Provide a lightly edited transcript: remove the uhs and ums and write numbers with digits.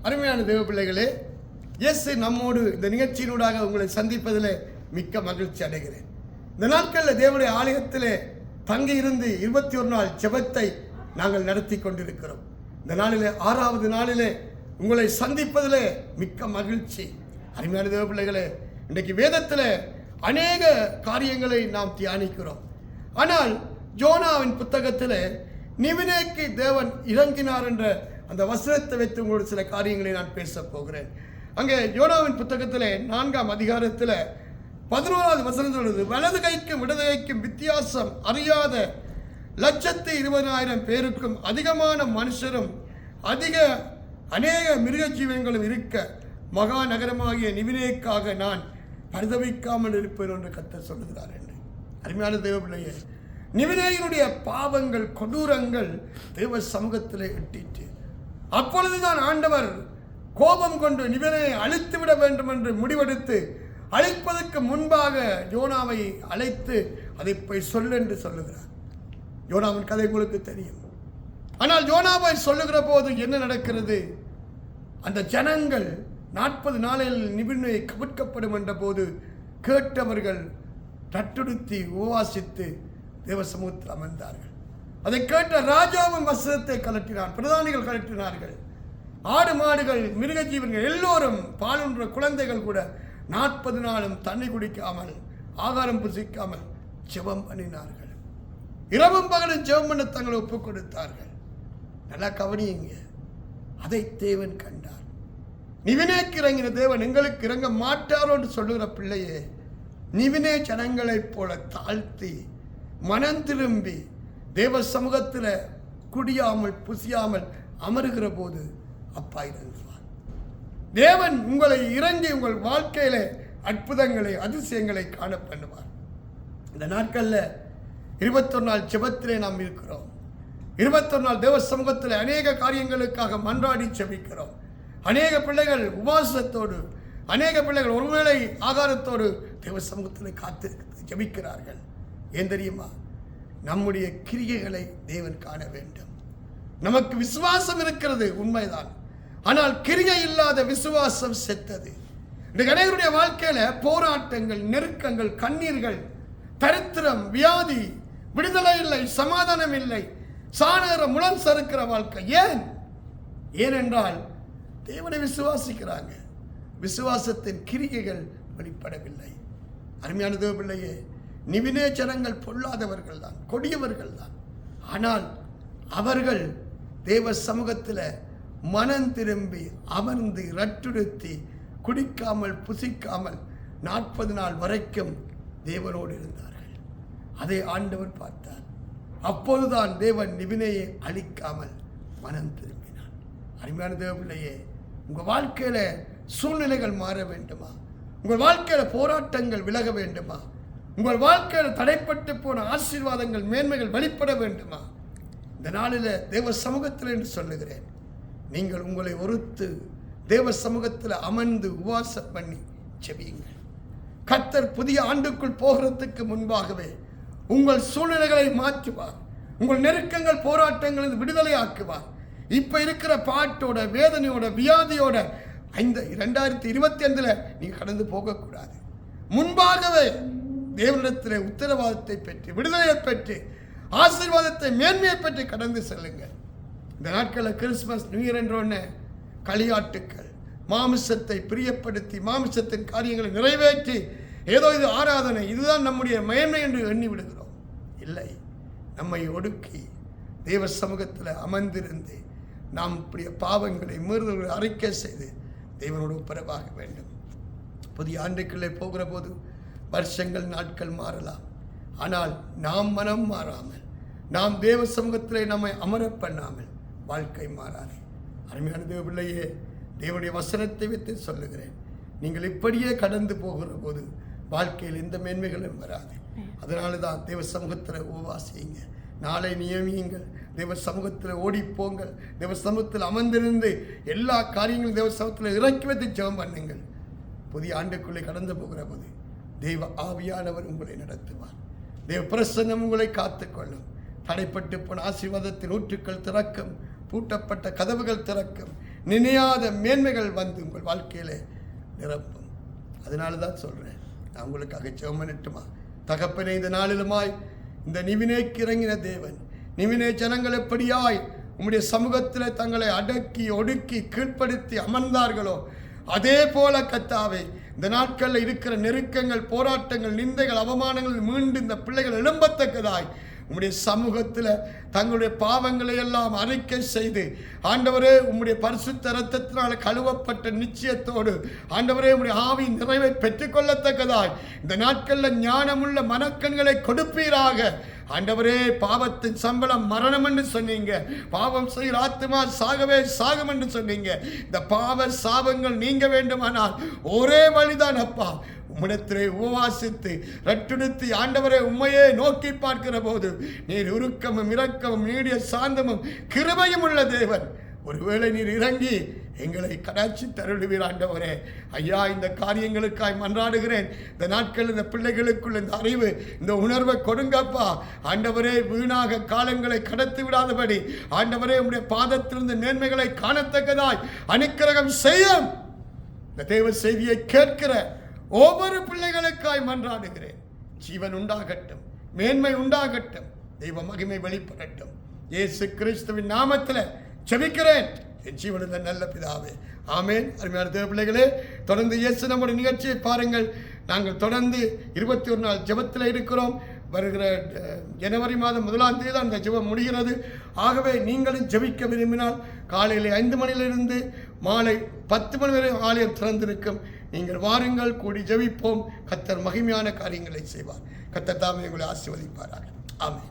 அருமையான தேவ பிள்ளைகளே, இயேசு நம்மோடு இந்த நிகழ்ச்சியினூடாக உங்களை சந்திப்பதில் மிக்க மகிழ்ச்சி அடைகிறேன். இந்த நாட்களில் தேவனுடைய ஆலயத்திலே தங்கி இருந்து 21 நாள் ஜெபத்தை நாங்கள் நடத்தி கொண்டிருக்கிறோம். இந்த நாளிலே 6வது நாளிலே உங்களை சந்திப்பதிலே மிக்க மகிழ்ச்சி. அருமையான தேவ பிள்ளைகளே, இன்றைக்கு வேதத்தில் அநேக காரியங்களை நாம் தியானிக்கிறோம். ஆனால் யோனாவின் புத்தகத்தில் நிவினேக்கு தேவன் இறங்கினார் என்ற அந்த வசனத்தை வைத்து உங்களோட சில காரியங்களை நான் பேச போகிறேன். அங்கே யோனாவின் புத்தகத்தில் 4ஆம் அதிகாரத்தில் 11வது வசனம் சொல்லுது, வலது கைக்கும் இடது கைக்கும் வித்தியாசம் அறியாத 120,000 பேருக்கும் அதிகமான மனுஷரும் அநேக மிருக ஜீவன்களும் இருக்க மகா நகரமாகிய நிவினேக்காக நான் பரிதவிக்காமல் இருப்பேன் என்று கர்த்தர் சொல்லுகிறார் என்று. அருமையான தேவ பிள்ளையே, நிவினேயினுடைய பாவங்கள் கொடூரங்கள் தேவ சமூகத்தில் எட்டிட்டு, அப்பொழுதுதான் ஆண்டவர் கோபம் கொண்டு நிவினேயை அழித்து விட வேண்டும் என்று முடிவெடுத்து அழிப்பதற்கு முன்பாக யோனாவை அழைத்து அதை போய் சொல்லு என்று சொல்லுகிறார். யோனாவின் கதை உங்களுக்கு தெரியும். ஆனால் யோனாவை சொல்லுகிற போது என்ன நடக்கிறது? அந்த ஜனங்கள் 40 நாளில் நிவினேயை கவிழ்க்கப்படும் என்ற போது கேட்டவர்கள் தட்டுடுத்தி உபவாசித்து தேவ சமூகத்தில் அமர்ந்தார்கள். அதை கேட்ட ராஜாவும் வஸ்திரத்தை கலட்டினார், பிரதானிகள் கலட்டினார்கள். ஆடு மாடுகள் மிருக ஜீவன்கள் எல்லோரும் பாலுன்ற குழந்தைகள் கூட 40 நாளும் தண்ணி குடிக்காமல் ஆகாரம் புசிக்காமல் ஜெபம் பண்ணினார்கள். இரவும் பகலும் ஜெபம் பண்ண தங்களை ஒப்புக் கொடுத்தார்கள். நல்லா கவனியுங்க, அதை தேவன் கண்டார். நிவினேக்கு இறங்கின தேவன் எங்களுக்கு இறங்க மாட்டாரோ என்று சொல்லுகிற பிள்ளையே, நிவினே ஜனங்களைப் போல தாழ்த்தி மனம் திரும்பி தேவ சமூகத்தில் குடியாமல் புசியாமல் அமருகிற போது அப்பா இறங்குவார். தேவன் உங்களை இறங்கி உங்கள் வாழ்க்கையில அற்புதங்களை அதிசயங்களை காண பண்ணுவார். இந்த நாட்களில் 21 நாள் ஜெபத்திலே நாம் இருக்கிறோம். 21 நாள் தேவ சமூகத்தில் அநேக காரியங்களுக்காக மன்றாடி ஜெபிக்கிறோம். அநேக பிள்ளைகள் உபவாசத்தோடு, அநேக பிள்ளைகள் ஒருவேளை ஆகாரத்தோடு தேவ சமூகத்தில் காத்து ஜெபிக்கிறார்கள். ஏன் தெரியுமா? நம்முடைய கிரியைகளை தேவன் காண வேண்டும். நமக்கு விசுவாசம் இருக்கிறது உண்மைதான், ஆனால் கிரியை இல்லாத விசுவாசம் செத்தது. இன்றைக்கு அநேகருடைய வாழ்க்கையில போராட்டங்கள், நெருக்கங்கள், கண்ணீர்கள், தரித்திரம், வியாதி, விடுதலை இல்லை, சமாதானம் இல்லை, சாணர முளம் சறுக்கிற வாழ்க்கை. ஏனென்றால் தேவனை விசுவாசிக்கிறாங்க, விசுவாசத்தின் கிரிகைகள் வெளிப்படவில்லை. அருமையான தேவ பிள்ளையே, நிவினே ஜனங்கள் பொல்லாதவர்கள் தான், கொடியவர்கள் தான். ஆனால் அவர்கள் தேவ சமூகத்தில் மனம் திரும்பி அமர்ந்து ரட்டுடுத்தி குடிக்காமல் புசிக்காமல் 40 நாள் வரைக்கும் தேவனோடு இருந்தார்கள். அதை ஆண்டவர் பார்த்தார். அப்போதுதான் தேவன் நிவினேயை அழிக்காமல் மனம் திரும்பினார். அருமையான தேவ பிள்ளையே, உங்கள் வாழ்க்கையில் சூழ்நிலைகள் மாற வேண்டுமா? உங்கள் வாழ்க்கையில் போராட்டங்கள் விலக வேண்டுமா? உங்கள் வாழ்க்கையில் தடைப்பட்டு போன ஆசீர்வாதங்கள், மேன்மைகள் வெளிப்பட வேண்டுமா? இந்த நாளில் தேவ சமூகத்தில் என்று சொல்லுகிறேன், நீங்கள் உங்களை ஒருத்து தேவ சமூகத்தில் அமர்ந்து உபவாசம் பண்ணி செபியுங்கள். கர்த்தர் புதிய ஆண்டுக்குள் போகிறதுக்கு முன்பாகவே உங்கள் சூழ்நிலைகளை மாற்றுவார். உங்கள் நெருக்கங்கள், போராட்டங்களில் விடுதலை ஆக்குவார். இப்ப இருக்கிற பாட்டோட, வேதனையோட, வியாதியோட இந்த 2025 நீங்க கடந்து போகக்கூடாது. முன்பாகவே தேவனிடத்தில் உத்தரவாதத்தை பெற்று, விடுதலையை பெற்று, ஆசீர்வாதத்தை, மேன்மையை பெற்று கடந்து செல்லுங்கள். இந்த நாட்களில் கிறிஸ்துமஸ், நியூ இயர் என்றொன்னு களியாட்டுக்கள், மாமிசத்தை பிரியப்படுத்தி மாமிசத்தின் காரியங்களை நிறைவேற்றி ஏதோ இது ஆராதனை, இதுதான் நம்முடைய மேன்மை என்று எண்ணி விடுகிறோம். இல்லை, நம்மை ஒடுக்கி தேவ சமூகத்தில் அமர்ந்திருந்து நாம் இப்படிய பாவங்களை, மீறுதல்களை அறிக்கை செய்து தேவனோடு ஒப்புரவாக வேண்டும். புதிய ஆண்டுக்குள்ளே போகிற போது வருஷங்கள், நாட்கள் மாறலாம். ஆனால் நாம் மனம் மாறாமல், நாம் தேவ சமூகத்திலே நம்மை அமர பண்ணாமல் வாழ்க்கை மாறாது. அருமையான தேவ பிள்ளையே, தேவனுடைய வசனத்தை வைத்து சொல்லுகிறேன், நீங்கள் இப்படியே கடந்து போகிற போது வாழ்க்கையில் எந்த மேன்மைகளும் வராது. அதனால தான் தேவ சமூகத்தில் உபவாசியுங்க, நாளை நியமியுங்கள், தேவ சமூகத்தில் ஓடிப்போங்கள், தேவ சமூகத்தில் அமர்ந்திருந்து எல்லா காரியங்களும் தேவ சமூகத்தில் இறக்கி வைத்து ஜெபம் பண்ணுங்கள். புதிய ஆண்டுக்குள்ளே கடந்து போகிற போது தேவ ஆவியானவர் உங்களை நடத்துவார். தேவ பிரசன்னம் உங்களை காத்துக்கொள்ளும். தடைப்பட்டு போன ஆசீர்வாதத்தின் ஊற்றுக்கள் திறக்கும், பூட்டப்பட்ட கதவுகள் திறக்கும். நினையாத மேன்மைகள் வந்து உங்கள் வாழ்க்கையிலே நிரப்பும். அதனால தான் சொல்கிறேன், நான் உங்களுக்காக ஜெபம் பண்ணட்டுமா? தகப்பனே, இந்த நாளிலுமாய் இந்த நிவினேக்கு இறங்கின தேவன், நிவினே ஜனங்கள் எப்படியாய் உம்முடைய சமூகத்தில் தங்களை அடக்கி ஒடுக்கி கீழ்ப்படுத்தி அமர்ந்தார்களோ அதே போல கர்த்தாவே, இந்த நாட்களில் இருக்கிற நெருக்கங்கள், போராட்டங்கள், நிந்தைகள், அவமானங்கள் மீண்டு இந்த பிள்ளைகள் எழும்பத்தக்கதாய் உம்முடைய சமூகத்தில் தங்களுடைய பாவங்களை எல்லாம் அறிக்கை செய்து, ஆண்டவரே உம்முடைய பரிசுத்த இரத்தத்தினால் கழுவப்பட்ட நிச்சயத்தோடு ஆண்டவரே உம்முடைய ஆவி நிறைவை பெற்றுக்கொள்ளத்தக்கதாய் இந்த நாட்களில் ஞானமுள்ள மனக்கண்களை கொடுப்பீராக. ஆண்டவரே, பாவத்தின் சம்பளம் மரணம் என்று சொன்னீங்க, பாவம் செய்கிற ஆத்துமா சாகவே சாகும் என்று சொன்னீங்க. இந்த பாவ சாபங்கள் நீங்க வேண்டுமானால் ஒரே வழிதான் அப்பா, உம்மிடத்திலே உபவாசித்து ரட்டுடுத்தி ஆண்டவரே உம்மையே நோக்கி பார்க்கிற போது நீர் உருக்கமும் இரக்கமும் நீடிய சாந்தமும் கிருபையும் உள்ள தேவன். ஒருவேளை நீர் இறங்கி எங்களை கடாட்சி தருளுவீர் ஆண்டவரே. ஐயா, இந்த காரியங்களுக்காய் மன்றாடுகிறேன். இந்த நாட்கள் இந்த பிள்ளைகளுக்குள்ள இந்த அறிவு, இந்த உணர்வை கொடுங்கப்பா. ஆண்டவரே, வீணாக காலங்களை கடத்தி விடாதபடி ஆண்டவரே உம்முடைய பாதத்திலிருந்து மேன்மைகளை காணத்தக்கதாய் அனுக்கிரகம் செய்யும். இந்த தேவ செய்தியை கேட்கிற ஒவ்வொரு பிள்ளைகளுக்காய் மன்றாடுகிறேன். ஜீவன் உண்டாகட்டும், மேன்மை உண்டாகட்டும், தெய்வ மகிமை வெளிப்படட்டும். இயேசு கிறிஸ்துவின் நாமத்தில் ஜெபிக்கிறேன் என் ஜீவனுள்ள நல்ல பிதாவே, ஆமேன். அருமையான தேவ பிள்ளைகளே, தொடர்ந்து இயேசு நம்முடைய நிகழ்ச்சியை பாருங்கள். நாங்கள் தொடர்ந்து 21 நாள் ஜெபத்தில் இருக்கிறோம். வருகிற ஜனவரி மாதம் 1ஆம் தேதி அந்த ஜெபம் முடிகிறது. ஆகவே நீங்களும் ஜெபிக்க விரும்பினால் காலையில் 5 மணியிலிருந்து மாலை 10 மணி வரை ஆலயம் திறந்திருக்கும். நீங்கள் வாருங்கள், கூடி ஜெபிப்போம். கர்த்தர் மகிமையான காரியங்களை செய்வார். கர்த்தர் தாமே உங்களை ஆசீர்வதிப்பாராக. ஆமென்.